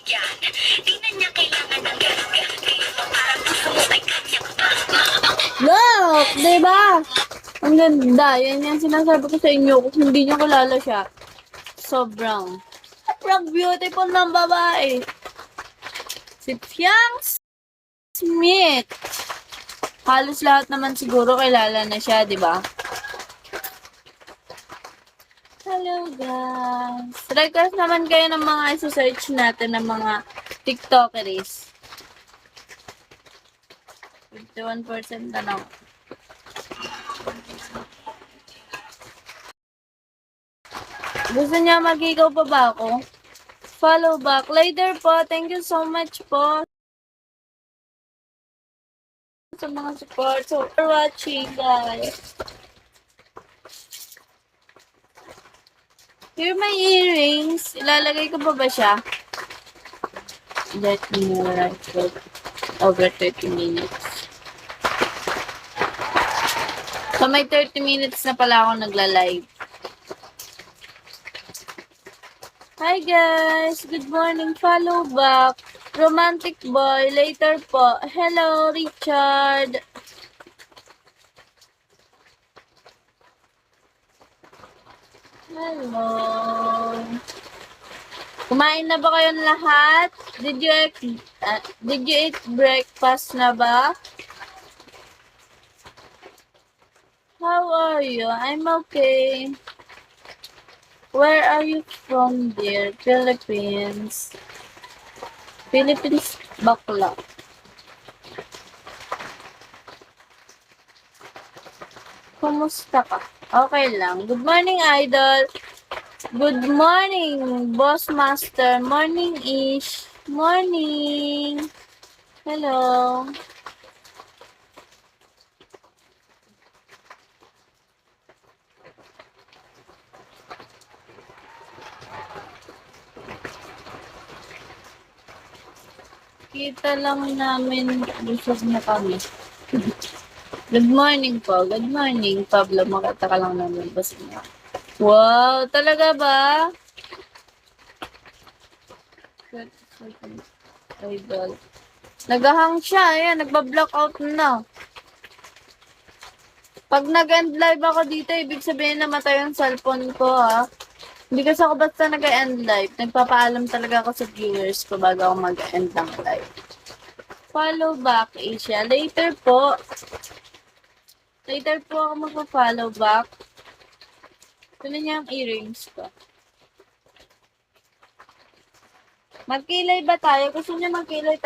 yan. Di na niya kailangan ng ganun-ganun kayo para gusto mo ay kanyang Look! Diba? Ang ganda. Yan yung sinasabi ko sa inyo. Kung hindi nyo kilala siya. Sobrang beautiful ng babae. Si Fiang Smith. Halos lahat naman siguro kilala na siya, di ba? Hello guys. Request naman kayo ng mga isa-search natin ng mga TikTokeries. 51% na lang. Gusto niya magigaw pa ba ako? Follow back. Later po. Thank you so much po sa mga support. So, for watching, guys. Here my earrings. Ilalagay ko pa ba siya? Let me know right for over 30 minutes. So, may 30 minutes na pala ako nagla-live. Hi guys! Good morning! Follow back. Romantic boy. Later po. Hello, Richard. Hello. Kumain na ba kayong lahat? Did you eat breakfast na ba? How are you? I'm okay. Where are you from, dear? Philippines. Philippines bakla. Kumusta ka? Okay lang. Good morning, idol. Good morning, boss master. Morning, ish. Morning. Hello. Kita lang namin, busog na kami. Good morning po. Good morning, Pablo. Makita ka lang namin. Busog na. Wow, talaga ba? Idol. Nagahang siya. Ayan, nagba-blackout na. Pag nag-end live ako dito, ibig sabihin namatay yung cellphone ko, ha? Hindi kasi ako basta nag-end live. Nagpapaalam talaga ako sa viewers ko bago ako mag-end ng live. Follow back, Asia. Later po. Later po ako magpa-follow back. Kunin niya ang earrings ko. Magkilay ba tayo? Gusto niya magkilay tayo?